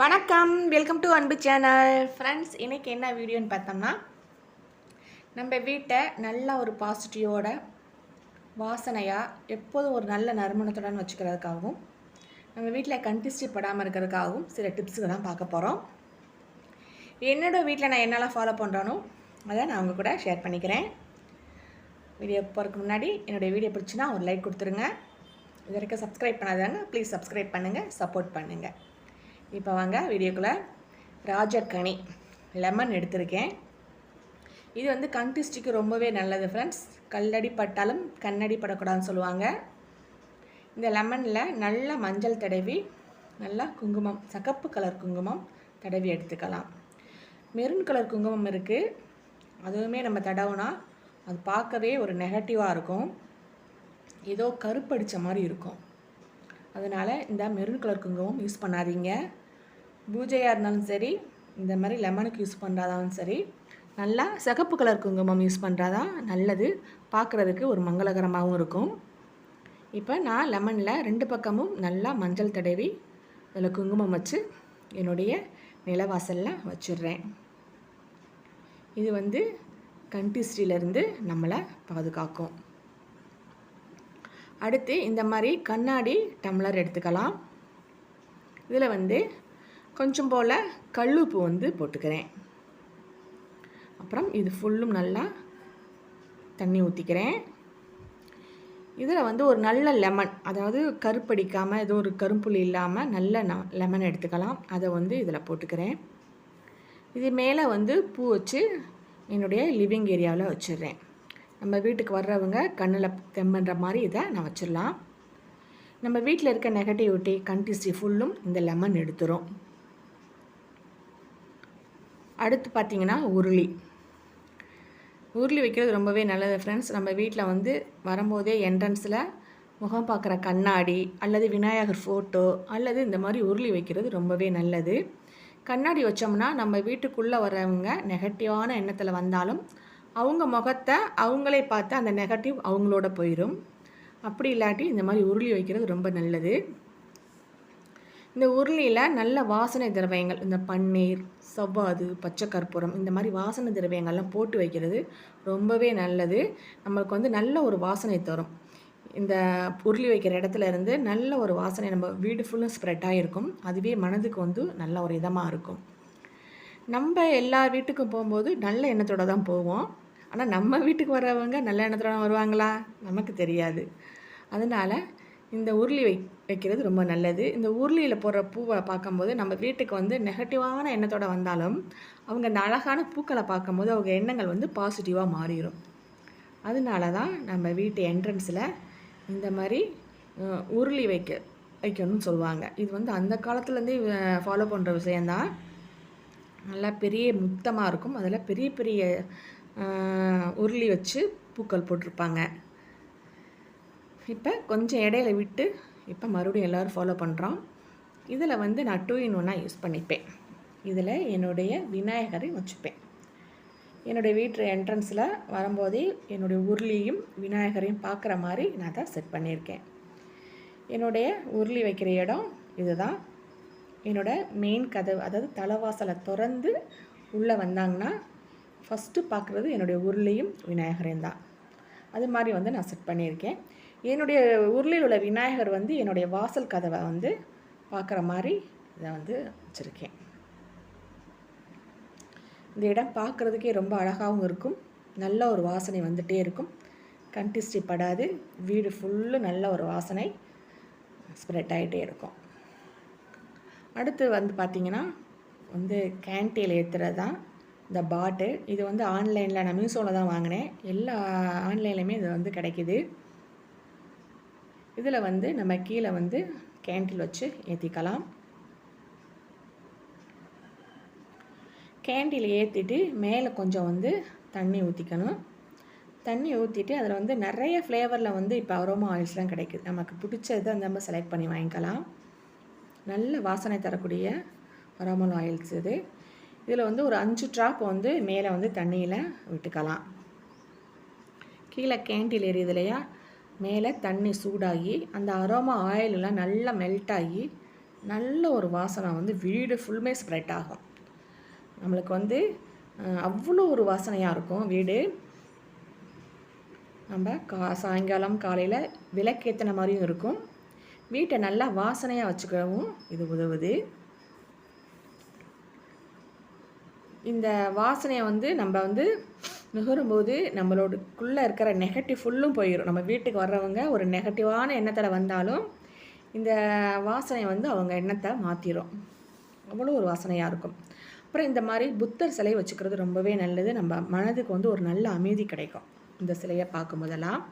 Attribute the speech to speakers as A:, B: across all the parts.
A: வணக்கம், welcome to அன்பு channel. Friends, இன்றைக்கி என்ன வீடியோன்னு பார்த்தோம்னா, நம்ம வீட்டை நல்லா ஒரு பாசிட்டிவோட வாசனையாக எப்போதும் ஒரு நல்ல நறுமணத்துடன் வச்சுக்கிறதுக்காகவும் நம்ம வீட்டில் கண்டிஸ்டி படாமல் இருக்கிறதுக்காகவும் சில டிப்ஸுக்கு தான் பார்க்க போகிறோம். என்னோடய வீட்டில் நான் என்னெல்லாம் ஃபாலோ பண்ணுறேனோ அதை நான் உங்கள் கூட ஷேர் பண்ணிக்கிறேன். வீடியோ போகிறதுக்கு முன்னாடி என்னுடைய வீடியோ பிடிச்சின்னா ஒரு லைக் கொடுத்துருங்க. இது வரைக்கும் சப்ஸ்கிரைப் பண்ணாதாங்க, ப்ளீஸ் சப்ஸ்கிரைப் பண்ணுங்கள், சப்போர்ட் பண்ணுங்கள். இப்போ வாங்க வீடியோக்குள்ளே. ராஜக்கனி லெமன் எடுத்திருக்கேன். இது வந்து கண்டிஸ்டிக்கு ரொம்பவே நல்லது ஃப்ரெண்ட்ஸ். கல்லடி பட்டாலும் கண்ணடி படக்கூடாதுன்னு சொல்லுவாங்க. இந்த லெமனில் நல்லா மஞ்சள் தடவி நல்லா குங்குமம், சகப்பு கலர் குங்குமம் தடவி எடுத்துக்கலாம். மெரூன் கலர் குங்குமம் இருக்குது, அதுவுமே நம்ம தடவுனா அது பார்க்கவே ஒரு நெகட்டிவாக இருக்கும், ஏதோ கருப்படித்த மாதிரி இருக்கும். அதனால் இந்த மெரூன் கலர் குங்குமம் யூஸ் பண்ணாதீங்க. பூஜையாக இருந்தாலும் சரி, இந்த மாதிரி லெமனுக்கு யூஸ் பண்ணுறதாலும் சரி, நல்லா சிகப்பு கலர் குங்குமம் யூஸ் பண்ணுறதா நல்லது, பார்க்குறதுக்கு ஒரு மங்களகரமாகவும் இருக்கும். இப்போ நான் லெமனில் 2 பக்கமும் நல்லா மஞ்சள் தடவி அதில் குங்குமம் வச்சு என்னுடைய நிலவாசலில் வச்சிடுறேன். இது வந்து கண்டிஸ்டிலேருந்து நம்மளை பாதுகாக்கும். அடுத்து இந்த மாதிரி கண்ணாடி டம்ளர் எடுத்துக்கலாம். இதில் வந்து கொஞ்சம் போல் கல்லுப்பு வந்து போட்டுக்கிறேன். அப்புறம் இது ஃபுல்லும் நல்லா தண்ணி ஊற்றிக்கிறேன். இதில் வந்து ஒரு நல்ல லெமன், அதாவது கருப்படிக்காமல் ஏதோ ஒரு கரும்புள்ளி இல்லாமல் நல்ல லெமன் எடுத்துக்கலாம். அதை வந்து இதில் போட்டுக்கிறேன். இது மேலே வந்து பூ வச்சு என்னுடைய லிவிங் ஏரியாவில் வச்சிடுறேன். நம்ம வீட்டுக்கு வர்றவங்க கண்ணில் தெம்புன்ற மாதிரி இதை நான் வச்சிடலாம். நம்ம வீட்டில் இருக்க நெகட்டிவிட்டி கண்டிஸ்டி ஃபுல்லும் இந்த லெமன் எடுத்துரும். அடுத்து பார்த்திங்கன்னா உருளி வைக்கிறது ரொம்பவே நல்லது ஃப்ரெண்ட்ஸ். நம்ம வீட்டில் வந்து வரும்போதே என்ட்ரன்ஸில் முகம் பார்க்குற கண்ணாடி அல்லது விநாயகர் ஃபோட்டோ அல்லது இந்த மாதிரி உருளி வைக்கிறது ரொம்பவே நல்லது. கண்ணாடி வச்சோம்னா நம்ம வீட்டுக்குள்ளே வரவங்க நெகட்டிவான எண்ணத்தில் வந்தாலும் அவங்க முகத்தை அவங்களே பார்த்து அந்த நெகட்டிவ் அவங்களோட போயிடும். அப்படி இல்லாட்டி இந்த மாதிரி உருளி வைக்கிறது ரொம்ப நல்லது. இந்த உருளியில் நல்ல வாசனை திரவியங்கள், இந்த பன்னீர், சவ்வாது, பச்சை கற்பூரம், இந்த மாதிரி வாசனை திரவியங்கள்லாம் போட்டு வைக்கிறது ரொம்பவே நல்லது. நம்மளுக்கு வந்து நல்ல ஒரு வாசனை தரும். இந்த உருளி வைக்கிற இடத்துல இருந்து நல்ல ஒரு வாசனை நம்ம வீடு ஃபுல்லும் ஸ்ப்ரெட் ஆகிருக்கும். அதுவே மனதுக்கு வந்து நல்ல ஒரு இதமாக இருக்கும். நம்ம எல்லா வீட்டுக்கும் போகும்போது நல்ல எண்ணத்தோடு தான் போவோம். ஆனால் நம்ம வீட்டுக்கு வர்றவங்க நல்ல எண்ணத்தோடு வருவாங்களா, நமக்கு தெரியாது. அதனால் இந்த உருளி வைக்கிறது ரொம்ப நல்லது. இந்த உருளியில் போடுற பூவை பார்க்கும்போது நம்ம வீட்டுக்கு வந்து நெகட்டிவான எண்ணத்தோடு வந்தாலும் அவங்க இந்த அழகான பூக்களை பார்க்கும்போது அவங்க எண்ணங்கள் வந்து பாசிட்டிவாக மாறிடும். அதனால தான் நம்ம வீட்டு என்ட்ரன்ஸில் இந்த மாதிரி உருளி வைக்கணும்னு சொல்லுவாங்க. இது வந்து அந்த காலத்துலேருந்தே ஃபாலோ பண்ணுற விஷயந்தான். நல்லா பெரிய முத்தமாக இருக்கும். அதில் பெரிய பெரிய உருளி வச்சு பூக்கள் போட்டிருப்பாங்க. இப்போ கொஞ்சம் இடையில விட்டு இப்போ மறுபடியும் எல்லோரும் ஃபாலோ பண்ணுறோம். இதில் வந்து நான் 2 in 1 யூஸ் பண்ணிப்பேன். இதில் என்னுடைய விநாயகரை வச்சுப்பேன். என்னுடைய வீட்டு என்ட்ரன்ஸில் வரும்போதே என்னுடைய உருளியும் விநாயகரையும் பார்க்குற மாதிரி நான் தான் செட் பண்ணியிருக்கேன். என்னுடைய உருளி வைக்கிற இடம் இதுதான். என்னோடய மெயின் கதவு, அதாவது தலைவாசலை திறந்து உள்ளே வந்தாங்கன்னா ஃபஸ்ட்டு பார்க்குறது என்னுடைய உருளியும் விநாயகரையும் தான். அது மாதிரி வந்து நான் செட் பண்ணியிருக்கேன். என்னுடைய உருளியில் உள்ள விநாயகர் வந்து என்னுடைய வாசல் கதவை வந்து பார்க்குற மாதிரி இதை வந்து வச்சுருக்கேன். இந்த இடம் பார்க்குறதுக்கே ரொம்ப அழகாகவும் இருக்கும். நல்ல ஒரு வாசனை வந்துகிட்டே இருக்கும். கண்டிஸ்டி படாது, வீடு ஃபுல்லு நல்ல ஒரு வாசனை ஸ்ப்ரெட் ஆகிட்டே இருக்கும். அடுத்து வந்து பார்த்திங்கன்னா வந்து கேண்டில் ஏற்றுறது தான் இந்த பாட்டு. இது வந்து ஆன்லைனில் நான் மீஷோவில் தான் வாங்கினேன். எல்லா ஆன்லைன்லையுமே இது வந்து கிடைக்கிது. இதில் வந்து நம்ம கீழே வந்து கேண்டில் வச்சு ஏற்றிக்கலாம். கேண்டில் ஏற்றிட்டு மேலே கொஞ்சம் வந்து தண்ணி ஊற்றிக்கணும். தண்ணி ஊற்றிட்டு அதில் வந்து நிறைய ஃப்ளேவரில் வந்து இப்போ அரோமா ஆயில்ஸ்லாம் கிடைக்குது. நமக்கு பிடிச்சதை நம்ம செலக்ட் பண்ணி வாங்கிக்கலாம். நல்ல வாசனை தரக்கூடிய அரோமா ஆயில்ஸ் இது. இதில் வந்து ஒரு 5 ட்ராப் வந்து மேலே வந்து தண்ணியில் விட்டுக்கலாம். கீழே கேண்டில் எரியுது இல்லையா, மேலே தண்ணி சூடாகி அந்த அரோமா ஆயிலெலாம் நல்லா மெல்ட் ஆகி நல்ல ஒரு வாசனை வந்து வீடு ஃபுல்லுமே ஸ்ப்ரெட் ஆகும். நம்மளுக்கு வந்து அவ்வளோ ஒரு வாசனையாக இருக்கும் வீடு. நம்ம சாயங்காலம் காலையில் விளக்கேற்றின மாதிரியும் இருக்கும். வீட்டை நல்லா வாசனையாக வச்சுக்கவும் இது உதவுது. இந்த வாசனையை வந்து நம்ம வந்து நுகரும்போது நம்மளோடக்குள்ளே இருக்கிற நெகட்டிவ் ஃபுல்லும் போயிடும். நம்ம வீட்டுக்கு வர்றவங்க ஒரு நெகட்டிவான எண்ணத்தில் வந்தாலும் இந்த வாசனை வந்து அவங்க எண்ணத்தை மாற்றிடும். அவ்வளோ ஒரு வாசனையாக இருக்கும். அப்புறம் இந்த மாதிரி புத்தர் சிலை வச்சுக்கிறது ரொம்பவே நல்லது. நம்ம மனதுக்கு வந்து ஒரு நல்ல அமைதி கிடைக்கும் இந்த சிலையை பார்க்கும்போதெல்லாம்.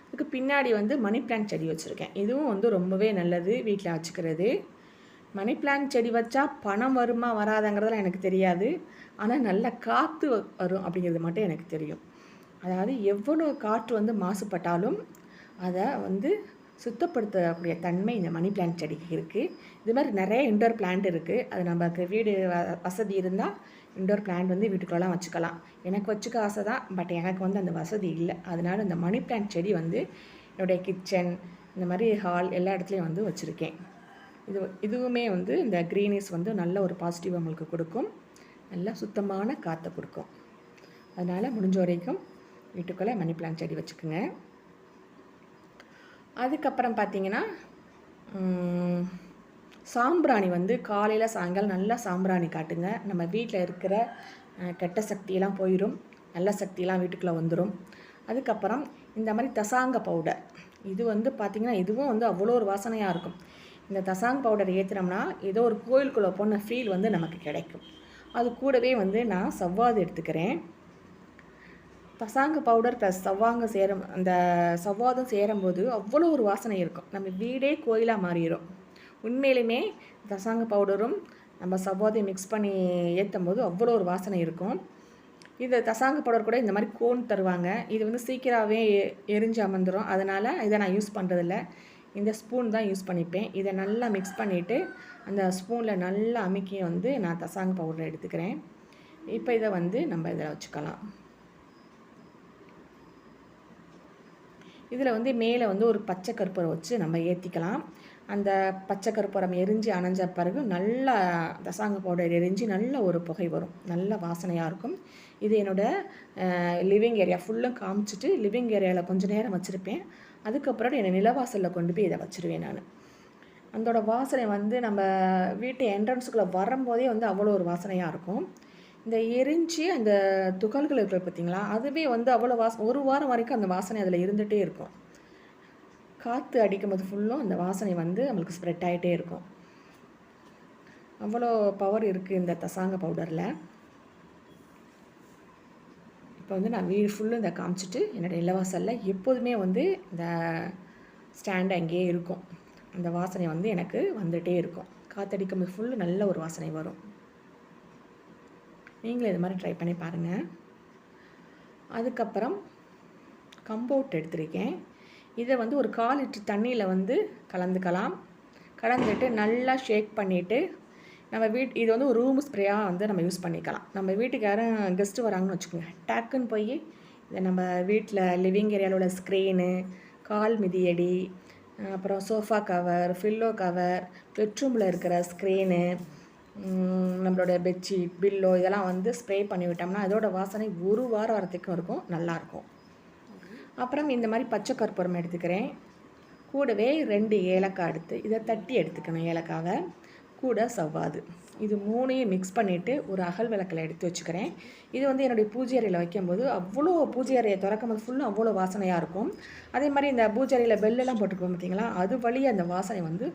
A: இதுக்கு பின்னாடி வந்து மணி பிளான்ட் செடி வச்சுருக்கேன். இதுவும் வந்து ரொம்பவே நல்லது வீட்டில் வச்சுக்கிறது. மணி பிளான்ட் செடி வச்சா பணம் வருமா வராதுங்கிறதெல்லாம் எனக்கு தெரியாது. ஆனால் நல்ல காற்று வரும் அப்படிங்கிறது மட்டும் எனக்கு தெரியும். அதாவது எவ்வளோ காற்று வந்து மாசுபட்டாலும் அதை வந்து சுத்தப்படுத்தக்கூடிய தன்மை இந்த மணி பிளான்ட் செடிக்கு இருக்குது. இது மாதிரி நிறைய இன்டோர் பிளான்ட் இருக்குது. அது நமக்கு வீடு வசதி இருந்தால் இன்டோர் பிளான்ட் வந்து வீட்டுக்குள்ளெல்லாம் வச்சுக்கலாம். எனக்கு வச்சுக்க ஆசை தான், பட் எனக்கு வந்து அந்த வசதி இல்லை. அதனால் இந்த மணி பிளான்ட் செடி வந்து என்னுடைய கிச்சன் இந்த மாதிரி ஹால் எல்லா இடத்துலையும் வந்து வச்சுருக்கேன். இதுவுமே வந்து இந்த க்ரீனிஸ் வந்து நல்ல ஒரு பாசிட்டிவ் நம்மளுக்கு கொடுக்கும். நல்லா சுத்தமான காற்றை கொடுக்கும். அதனால் முடிஞ்ச வரைக்கும் வீட்டுக்குள்ளே மணி பிளான்ட் செடி வச்சுக்கோங்க. அதுக்கப்புறம் பார்த்திங்கன்னா சாம்பிராணி வந்து காலையில் சாயங்காலம் நல்லா சாம்பிராணி காட்டுங்க. நம்ம வீட்டில் இருக்கிற கெட்ட சக்தியெல்லாம் போயிடும், நல்ல சக்தியெல்லாம் வீட்டுக்குள்ளே வந்துடும். அதுக்கப்புறம் இந்த மாதிரி தசாங்க பவுடர், இது வந்து பார்த்திங்கன்னா இதுவும் வந்து அவ்வளோ ஒரு வாசனையாக இருக்கும். இந்த தசாங்க பவுடர் ஏற்றுனோம்னா ஏதோ ஒரு கோயிலுக்குள்ளே போன ஃபீல் வந்து நமக்கு கிடைக்கும். அது கூடவே வந்து நான் சவ்வாது எடுத்துக்கிறேன். தசாங்க பவுடர் ப்ளஸ் அந்த சவ்வாதும் சேரும்போது அவ்வளோ ஒரு வாசனை இருக்கும். நம்ம வீடே கோயிலாக மாறிடும். உண்மையிலுமே தசாங்க பவுடரும் நம்ம சவ்வாதையும் மிக்ஸ் பண்ணி ஏற்றும் போது அவ்வளோ ஒரு வாசனை இருக்கும். இது தசாங்க பவுடர் கூட இந்த மாதிரி கோன் தருவாங்க. இது வந்து சீக்கிரமாகவே எரிஞ்சு அமர்ந்துடும். அதனால் இதை நான் யூஸ் பண்ணுறதில்ல. இந்த ஸ்பூன் தான் யூஸ் பண்ணிப்பேன். இதை நல்லா மிக்ஸ் பண்ணிவிட்டு அந்த ஸ்பூனில் நல்லா அமுக்கி வந்து நான் தசாங்க பவுடரை எடுத்துக்கிறேன். இப்போ இதை வந்து நம்ம இதில் வச்சுக்கலாம். இதில் வந்து மேலே வந்து ஒரு பச்சை கற்பூரம் வச்சு நம்ம ஏற்றிக்கலாம். அந்த பச்சை கற்பூரம் எரிஞ்சு அணைஞ்ச பிறகு நல்லா தசாங்க பவுடர் எரிஞ்சு நல்ல ஒரு புகை வரும், நல்ல வாசனையாக இருக்கும். இது என்னோடய லிவிங் ஏரியா ஃபுல்லும் காமிச்சிட்டு லிவிங் ஏரியாவில் கொஞ்சம் நேரம் வச்சுருப்பேன். அதுக்கப்புறம் என்னை நிலவாசலில் கொண்டு போய் இதை வச்சுருவேன் நான். அதோட வாசனை வந்து நம்ம வீட்டு என்ட்ரன்ஸுக்குள்ளே வரும்போதே வந்து அவ்வளோ ஒரு வாசனையாக இருக்கும். இந்த எரிஞ்சு அந்த துகள்கள் இருக்கிற பார்த்திங்களா, அதுவே வந்து அவ்வளோ ஒரு வாரம் வரைக்கும் அந்த வாசனை அதில் இருந்துகிட்டே இருக்கும். காற்று அடிக்கும்போது ஃபுல்லும் அந்த வாசனை வந்து நம்மளுக்கு ஸ்ப்ரெட் ஆகிட்டே இருக்கும். அவ்வளோ பவர் இருக்குது இந்த தசாங்க பவுடரில். இப்போ வந்து நான் வீடு ஃபுல்லும் இந்த காமிச்சிட்டு என்னோடய இலவாசலில் எப்போதுமே வந்து இந்த ஸ்டாண்டு அங்கேயே இருக்கும். அந்த வாசனை வந்து எனக்கு வந்துகிட்டே இருக்கும். காற்றடிக்கும்போது ஃபுல்லு நல்ல ஒரு வாசனை வரும். நீங்களும் இது மாதிரி ட்ரை பண்ணி பாருங்கள். அதுக்கப்புறம் கம்போட் எடுத்துருக்கேன். இதை வந்து ஒரு 1/4 லிட்டர் தண்ணியில் வந்து கலந்துட்டு நல்லா ஷேக் பண்ணிவிட்டு நம்ம இது வந்து ஒரு ரூம் ஸ்ப்ரேயாக வந்து நம்ம யூஸ் பண்ணிக்கலாம். நம்ம வீட்டுக்கு யாரும் கெஸ்ட்டு வராங்கன்னு வச்சுக்கோங்க, டக்குன்னு போய் இதை நம்ம வீட்டில் லிவிங் ஏரியாவில் உள்ள ஸ்க்ரீனு, கால் மிதியடி, அப்புறம் சோஃபா கவர், ஃபில்லோ கவர், பெட்ரூமில் இருக்கிற ஸ்க்ரீனு, நம்மளோட பெட்ஷீட், பில்லோ இதெல்லாம் வந்து ஸ்ப்ரே பண்ணி விட்டோம்னா அதோட வாசனை ஒரு வாரம் வரத்துக்கும் இருக்கும், நல்லாயிருக்கும். அப்புறம் இந்த மாதிரி பச்சை கற்பூரம் எடுத்துக்கிறேன். கூடவே 2 ஏலக்காய் எடுத்து இதை தட்டி எடுத்துக்கணும். ஏலக்காவை கூட சவ்வாது, இது 3ஐயும் மிக்ஸ் பண்ணிவிட்டு ஒரு அகல் விளக்கில் எடுத்து வச்சுக்கிறேன். இது வந்து என்னுடைய பூஜை அறையில் வைக்கும்போது அவ்வளோ பூஜை அறையை திறக்கும்போது ஃபுல்லும் அவ்வளோ வாசனையாக இருக்கும். அதே மாதிரி இந்த பூஜை அறையில் பெல்லெல்லாம் போட்டுக்குவோம் பார்த்திங்களா, அது வழியாக அந்த வாசனை வந்து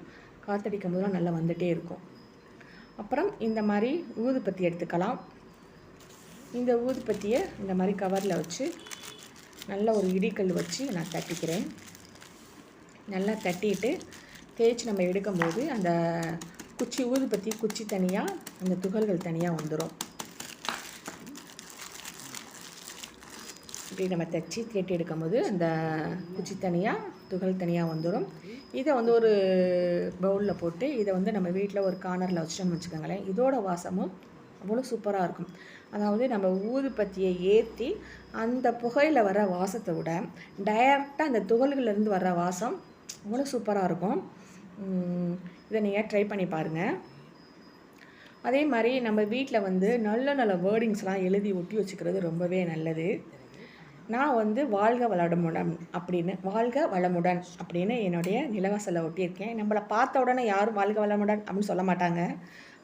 A: காற்றடிக்கும் போதெல்லாம் நல்லா வந்துகிட்டே இருக்கும். அப்புறம் இந்த மாதிரி ஊதுபத்தி எடுத்துக்கலாம். இந்த ஊதுபத்தியை இந்த மாதிரி கவரில் வச்சு நல்ல ஒரு இடிக்கல் வச்சு நான் தட்டிக்கிறேன். நல்லா தட்டிட்டு தேய்ச்சி நம்ம எடுக்கும்போது அந்த ஊதுபத்தி குச்சி தனியாக, அந்த துகள்கள் தனியாக வந்துடும். இப்படி நம்ம தேட்டி எடுக்கும்போது அந்த குச்சி தனியாக, துகள் தனியாக வந்துடும். இதை வந்து ஒரு பவுலில் போட்டு இதை வந்து நம்ம வீட்டில் ஒரு கார்னரில் வச்சுட்டோம்னு வச்சுக்கோங்களேன், இதோட வாசமும் அவ்வளோ சூப்பராக இருக்கும். அதாவது நம்ம ஊதுபத்தியை ஏற்றி அந்த புகையில் வர வாசத்தை விட டைரெக்டாக அந்த துகள்கள்லேருந்து வர்ற வாசம் அவ்வளோ சூப்பராக இருக்கும். இதை நீங்கள் ட்ரை பண்ணி பாருங்கள். அதே மாதிரி நம்ம வீட்டில் வந்து நல்ல நல்ல வேர்டிங்ஸ்லாம் எழுதி ஒட்டி வச்சுக்கிறது ரொம்பவே நல்லது. நான் வந்து வாழ்க வளமுடன் அப்படின்னு என்னுடைய நிலவாசலில் ஒட்டியிருக்கேன். நம்மளை பார்த்த உடனே யாரும் வாழ்க வளமுடன் அப்படின்னு சொல்ல மாட்டாங்க.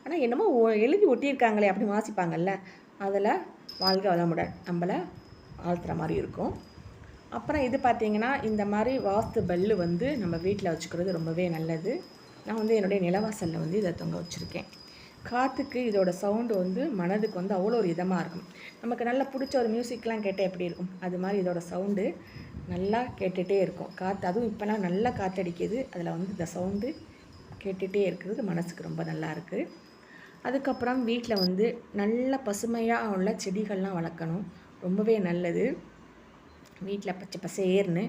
A: ஆனால் என்னமோ எழுதி ஒட்டியிருக்காங்களே அப்படின்னு வாசிப்பாங்கல்ல, அதில் வாழ்க வளமுடன் நம்மளை வாழ்த்துற மாதிரி இருக்கும். அப்புறம் இது பார்த்திங்கன்னா, இந்த மாதிரி வாஸ்து பெல்லு வந்து நம்ம வீட்டில் வச்சுக்கிறது ரொம்பவே நல்லது. நான் வந்து என்னுடைய நிலவாசலில் வந்து இதை தொங்க வச்சுருக்கேன். காற்றுக்கு இதோட சவுண்டு வந்து மனதுக்கு வந்து அவ்வளோ ஒரு இதமாக இருக்கும். நமக்கு நல்லா பிடிச்ச ஒரு மியூசிக்லாம் கேட்டால் எப்படி இருக்கும், அது மாதிரி இதோட சவுண்டு நல்லா கேட்டுகிட்டே இருக்கும். காற்று அதுவும் இப்போலாம் நல்லா காற்றடிக்குது, அதில் வந்து இந்த சவுண்டு கேட்டுகிட்டே இருக்கிறது மனசுக்கு ரொம்ப நல்லா இருக்குது. அதுக்கப்புறம் வீட்டில் வந்து நல்ல பசுமையாக உள்ள செடிகள்லாம் வளர்க்கணும், ரொம்பவே நல்லது. வீட்டில் பச்சை பசேர்னு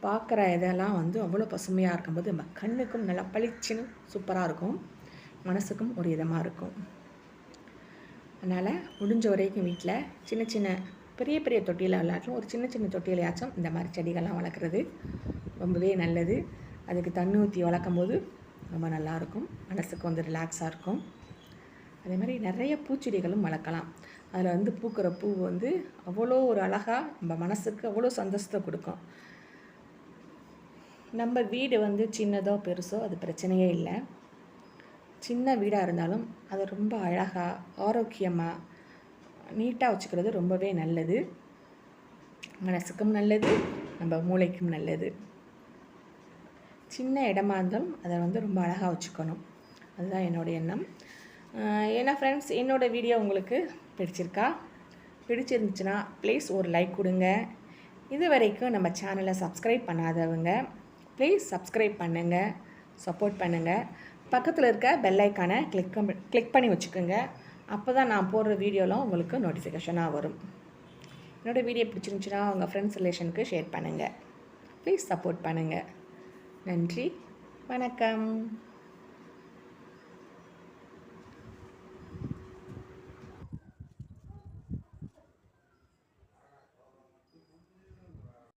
A: பார்க்குற இதெல்லாம் வந்து அவ்வளோ பசுமையாக இருக்கும்போது நம்ம கண்ணுக்கும் நல்லா பளிச்சுன்னு சூப்பராக இருக்கும், மனசுக்கும் ஒரு இதமாக இருக்கும். அதனால் முடிஞ்ச வரைக்கும் வீட்டில் சின்ன சின்ன பெரிய பெரிய தொட்டியில் இல்லாட்டும் ஒரு சின்ன சின்ன தொட்டியிலையாச்சும் இந்த மாதிரி செடிகள்லாம் வளர்க்குறது ரொம்பவே நல்லது. அதுக்கு தண்ணி ஊற்றி வளர்க்கும் போது ரொம்ப நல்லாயிருக்கும், மனசுக்கு வந்து ரிலாக்ஸாக இருக்கும். அதே மாதிரி நிறைய பூச்செடிகளும் வளர்க்கலாம். அதில் வந்து பூக்கிற பூ வந்து அவ்வளோ ஒரு அழகாக நம்ம மனசுக்கு அவ்வளோ சந்தோஷத்தை கொடுக்கும். நம்ம வீடு வந்து சின்னதோ பெருசோ அது பிரச்சனையே இல்லை. சின்ன வீடாக இருந்தாலும் அதை ரொம்ப அழகாக ஆரோக்கியமாக நீட்டாக வச்சுக்கிறது ரொம்பவே நல்லது, மனசுக்கும் நல்லது, நம்ம மூளைக்கும் நல்லது. சின்ன இடமா இருந்தாலும் அதை வந்து ரொம்ப அழகாக வச்சுக்கணும், அதுதான் என்னோடய எண்ணம். ஏன்னா ஃப்ரெண்ட்ஸ், என்னோடய வீடியோ உங்களுக்கு பிடிச்சிருந்துச்சுன்னா ப்ளீஸ் ஒரு லைக் கொடுங்க. இது வரைக்கும் நம்ம சேனலை சப்ஸ்கிரைப் பண்ணாதவங்க ப்ளீஸ் சப்ஸ்கிரைப் பண்ணுங்கள், சப்போர்ட் பண்ணுங்கள். பக்கத்தில் இருக்க பெல் ஐக்கானை கிளிக் பண்ணி வச்சுக்கோங்க. அப்போ தான் நான் போடுற வீடியோலாம் உங்களுக்கு நோட்டிஃபிகேஷனாக வரும். என்னோடய வீடியோ பிடிச்சிருந்துச்சுன்னா உங்கள் ஃப்ரெண்ட்ஸ் ரிலேஷனுக்கு ஷேர் பண்ணுங்கள். ப்ளீஸ் சப்போர்ட் பண்ணுங்கள். நன்றி, வணக்கம்.